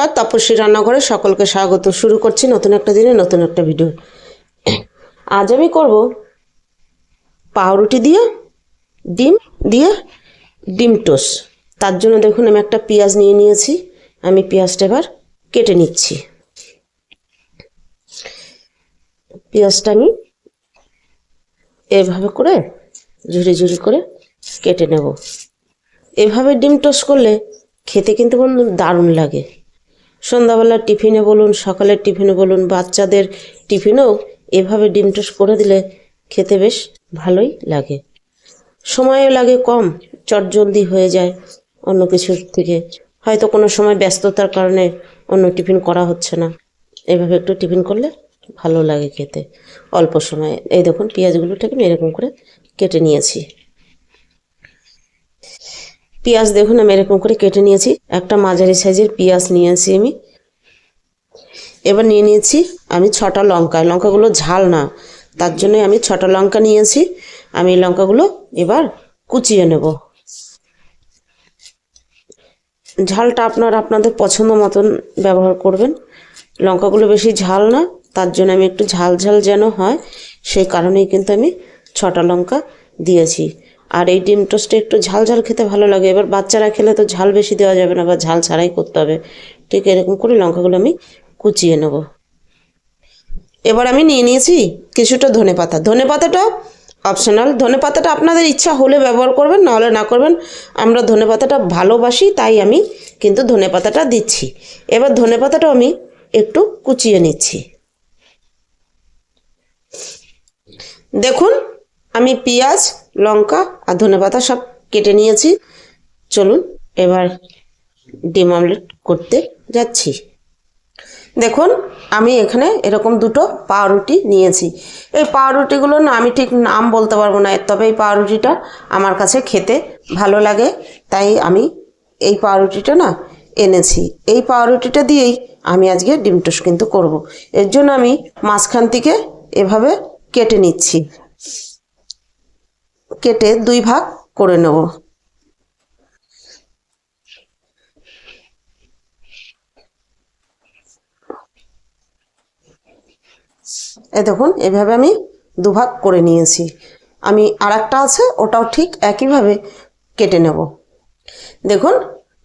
নমস্কার, তপস্বী রান্নাঘরে সকলকে স্বাগত। শুরু করছি নতুন একটা দিনে নতুন একটা ভিডিও। আজ আমি করব পাউরুটি দিয়ে ডিম দিয়ে ডিম টোস্ট। তার জন্য দেখুন আমি একটা পেঁয়াজ নিয়ে নিয়েছি। আমি পেঁয়াজটা এবার কেটে নিচ্ছি। পেঁয়াজটা আমি এভাবে করে ঝুরি ঝুরি করে কেটে নেব। এভাবে ডিম টোস্ট করলে খেতে কিন্তু দারুণ লাগে। সন্ধ্যাবেলার টিফিনে বলুন, সকালের টিফিনে বলুন, বাচ্চাদের টিফিনেও এভাবে ডিম টোস্ট করে দিলে খেতে বেশ ভালোই লাগে। সময়ও লাগে কম, চটজলদি হয়ে যায়। অন্য কিছুর থেকে হয়তো কোনো সময় ব্যস্ততার কারণে অন্য টিফিন করা হচ্ছে না, এভাবে একটু টিফিন করলে ভালো লাগে খেতে অল্প সময়ে। এই দেখুন পেঁয়াজগুলোটাকে আমি এরকম করে কেটে নিয়েছি। পেঁয়াজ দেখুন আমি এরকম করে কেটে নিয়েছি। একটা মাঝারি সাইজের পেঁয়াজ নিয়েছি আমি। এবার নিয়ে নিয়েছি আমি 6টা লঙ্কা। লঙ্কাগুলো ঝাল না, তার জন্যই আমি 6টা লঙ্কা নিয়েছি। আমি লঙ্কাগুলো এবার কুচিয়ে নেব। ঝালটা আপনাদের পছন্দ মতন ব্যবহার করবেন। লঙ্কাগুলো বেশি ঝাল না, তার জন্য আমি একটু ঝাল ঝাল যেন হয় সেই কারণেই কিন্তু আমি 6টা লঙ্কা দিয়েছি। আর এই ডিম টোস্টে একটু ঝাল ঝাল খেতে ভালো লাগে। এবার বাচ্চারা খেলে তো ঝাল বেশি দেওয়া যাবে না, বা ঝাল ছাড়াই করতে হবে। ঠিক এরকম করে লঙ্কাগুলো আমি কুচিয়ে নেব। এবার আমি নিয়ে নিয়েছি কিছুটা ধনেপাতা। ধনেপাতাটা অপশনাল, ধনেপাতাটা আপনাদের ইচ্ছা হলে ব্যবহার করবেন, না হলে না করবেন। আমরা ধনেপাতাটা ভালোবাসি, তাই আমি কিন্তু ধনেপাতাটা দিচ্ছি। এবার ধনেপাতাটাও আমি একটু কুচিয়ে নিচ্ছি। দেখুন আমি পেঁয়াজ, লঙ্কা আর ধনেপাতা সব কেটে নিয়েছি। চলুন এবার ডিম অমলেট করতে যাচ্ছি। দেখুন আমি এখানে এরকম 2টো পাউরুটি নিয়েছি। এই পাউরুটিগুলো না আমি ঠিক নাম বলতে পারবো না, তবে এই পাউরুটিটা আমার কাছে খেতে ভালো লাগে, তাই আমি এই পাউরুটিটা না এনেছি। এই পাউরুটিটা দিয়েই আমি আজকে ডিম টোস্ট কিন্তু করব। এর জন্য আমি মাঝখান থেকে এভাবে কেটে নিচ্ছি। কেটে 2 ভাগ করে নেব। এই দেখুন এভাবে আমি 2 ভাগ করে নিয়েছি। আমি আরেকটা আছে, ওটাও ঠিক একইভাবে কেটে নেব। দেখুন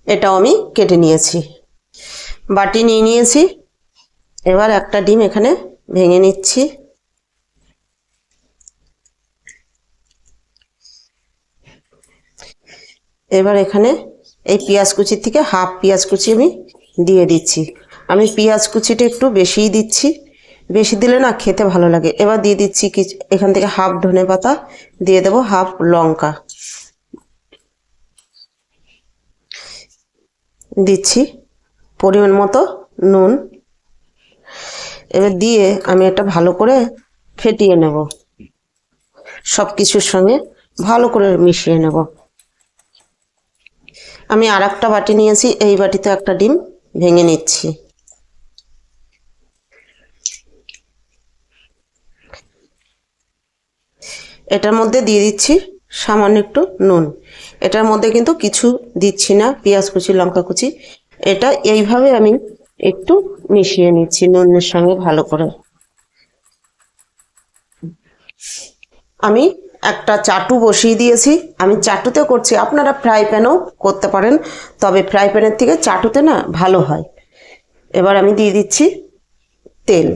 এটাও আমি কেটে নিয়েছি। বাটি নিয়ে নিয়েছি। এবার একটা ডিম এখানে ভেঙে নিচ্ছি। এবার এখানে এই পেঁয়াজ কুচির থেকে হাফ পেঁয়াজ কুচি আমি দিয়ে দিচ্ছি। আমি পেঁয়াজ কুচিটা একটু বেশিই দিচ্ছি, বেশি দিলে না খেতে ভালো লাগে। এবার দিয়ে দিচ্ছি এখান থেকে হাফ ধনেপাতা, দিয়ে দেবো হাফ লঙ্কা, দিচ্ছি পরিমাণ মতো নুন। এবার দিয়ে আমি এটা ভালো করে ফেটিয়ে নেব, সব কিছুর সঙ্গে ভালো করে মিশিয়ে নেব। আমি আরেকটা বাটি নিয়েছি, এই বাটিতে একটা ডিম ভেঙে নিচ্ছি। এটার মধ্যে দিয়ে দিচ্ছি সামান্য একটু নুন। এটার মধ্যে কিন্তু কিছু দিচ্ছি না, পেঁয়াজ কুচি, লঙ্কা কুচি। এটা এইভাবে আমি একটু মিশিয়ে নিচ্ছি নুনের সঙ্গে ভালো করে। আমি একটা চাটু বসিয়ে দিয়েছি। আমি চাটুতে করছি, আপনারা ফ্রাই প্যানেও করতে পারেন, তবে ফ্রাই প্যানের থেকে চাটুতে না ভালো হয়। এবার আমি দিয়ে দিচ্ছি তেল।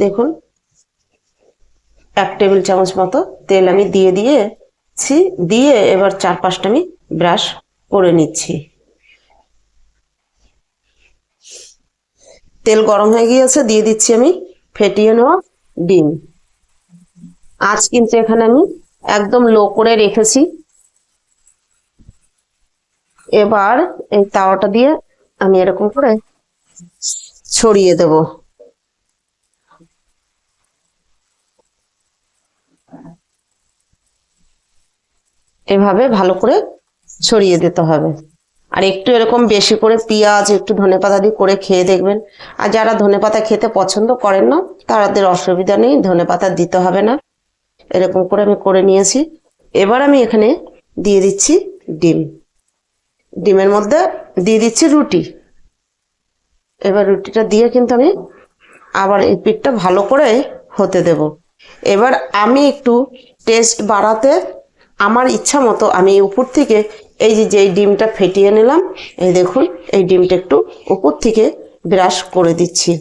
দেখুন 1 টেবিল চামচ মতো তেল আমি দিয়ে এবার 4-5টা আমি ব্রাশ করে নিচ্ছি। তেল গরম হয়ে গিয়েছে, দিয়ে দিচ্ছি আমি ফেটিয়ে নেওয়া ডিম। আঁচ কিন্তু এখানে আমি একদম লো করে রেখেছি। এবার এই তাওয়াটা দিয়ে আমি এরকম করে ছড়িয়ে দেব। এভাবে ভালো করে ছড়িয়ে দিতে হবে। আর একটু এরকম বেশি করে পেঁয়াজ, একটু ধনেপাতা দিয়ে করে খেয়ে দেখবেন। আর যারা ধনেপাতা খেতে পছন্দ করেন না, তাদের অসুবিধা নেই, ধনেপাতা দিতে হবে না। এরকম করে আমি করে নিয়েছি। এবার আমি এখানে দিয়ে দিচ্ছি ডিম। ডিমের মধ্যে দিয়ে দিচ্ছি রুটি। এবার রুটিটা দিয়ে কিন্তু আমি আবার এই পিঠটা ভালো করে হতে দেব। এবার আমি একটু টেস্ট বাড়াতে আমার ইচ্ছা মতো আমি উপর থেকে এই যেই ডিমটা ফেটিয়ে নিলাম, এই দেখুন এই ডিমটা একটু উপর থেকে ব্রাশ করে দিচ্ছি,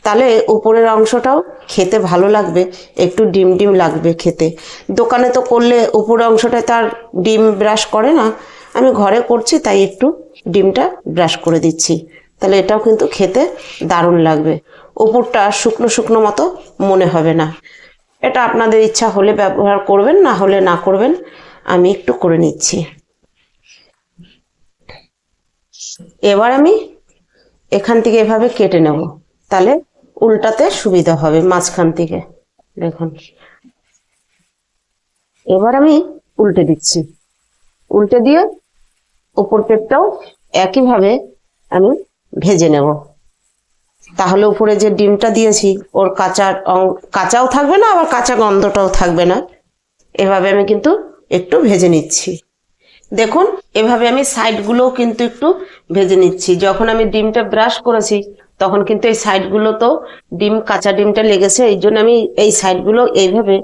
তাহলে উপরের অংশটাও খেতে ভালো লাগবে, একটু ডিম ডিম লাগবে খেতে। দোকানে তো করলে উপরের অংশটায় তার ডিম ব্রাশ করে না, আমি ঘরে করছি তাই একটু ডিমটা ব্রাশ করে দিচ্ছি, তাহলে এটাও কিন্তু খেতে দারুণ লাগবে। উপরটা শুকনো শুকনো মতো মনে হবে না। এটা আপনাদের ইচ্ছা হলে ব্যবহার করবেন, না হলে না করবেন। আমি একটু করে নিচ্ছি। এবার আমি এখান থেকে এভাবে কেটে নেব, তাহলে উল্টাতে সুবিধা হবে মাঝখান থেকে। দেখুন এবার আমি উল্টে দিচ্ছি, উল্টে দিয়ে উপর পেটটাও একইভাবে আমি ভেজে নেব, তাহলে উপরে যে ডিমটা দিয়েছি ওর কাঁচাও থাকবে না, আবার কাঁচা গন্ধটাও থাকবে না। এভাবে আমি কিন্তু একটু ভেজে নিচ্ছি। দেখুন এভাবে আমি সাইডগুলোও কিন্তু একটু ভেজে নিচ্ছি। যখন আমি ডিমটা ব্রাশ করেছি তখন কিন্তু এই সাইডগুলো তো কাঁচা ডিমটা লেগেছে, এই জন্য আমি এই সাইডগুলো এইভাবে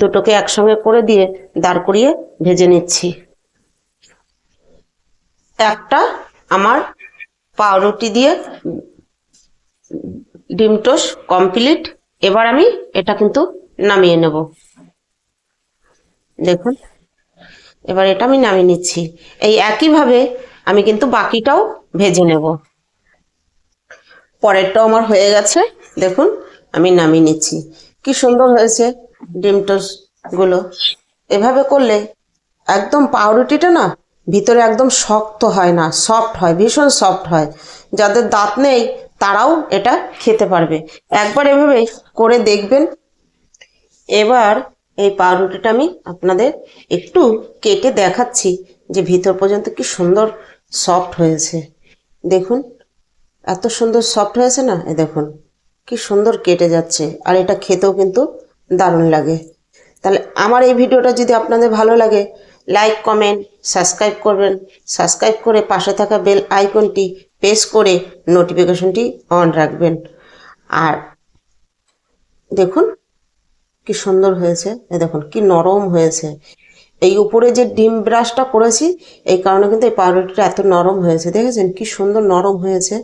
দুটোকে একসঙ্গে করে দিয়ে দাঁড় করিয়ে ভেজে নিচ্ছি। একটা আমার পাউরুটি দিয়ে ডিম টোস্ট কমপ্লিট। এবার আমি এটা কিন্তু নামিয়ে নেব। দেখুন এবার এটা আমি নামিয়ে নিচ্ছি। এই একইভাবে আমি কিন্তু বাকিটাও ভেজে নেব। পরেরটাও আমার হয়ে গেছে, দেখুন আমি নামিয়ে নিচ্ছি। কি সুন্দর হয়েছে ডিম টোস্ট গুলো। এভাবে করলে একদম পাউরুটিটা না ভিতরে একদম শক্ত হয় না, সফট হয়, ভীষণ সফট হয়। যাদের দাঁত নেই তারাও এটা খেতে পারবে, একবার এভাবে করে দেখবেন। এবার এই পাউরুটিটা আমি আপনাদের একটু কেটে দেখাচ্ছি যে ভিতর পর্যন্ত কি সুন্দর সফট হয়েছে। দেখুন এত সুন্দর সফট হয়েছে না, এই দেখুন কি সুন্দর কেটে যাচ্ছে, আর এটা খেতেও কিন্তু দারুণ লাগে। তাহলে আমার এই ভিডিওটা যদি আপনাদের ভালো লাগে, লাইক কমেন্ট সাবস্ক্রাইব করবেন, সাবস্ক্রাইব করে পাশে থাকা বেল আইকনটি প্রেস করে নোটিফিকেশনটি অন রাখবেন। আর দেখুন কি সুন্দর হয়েছে, এই দেখুন কি নরম হয়েছে। এই উপরে যে ডিম ব্রাশটা করেছি এই কারণে কিন্তু এই পাউরুটিটা এত নরম হয়েছে, দেখেছেন কি সুন্দর নরম হয়েছে।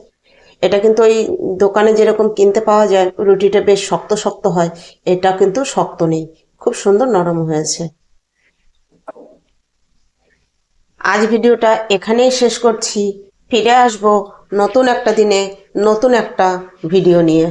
এটা কিন্তু ওই দোকানে যেরকম কিনতে পাওয়া যায় রুটিটা বেশ শক্ত শক্ত হয়, এটা কিন্তু শক্ত নেই, খুব সুন্দর নরম হয়েছে। আজ ভিডিওটা এখানেই শেষ করছি, ফিরে আসবো নতুন একটা দিনে নতুন একটা ভিডিও নিয়ে।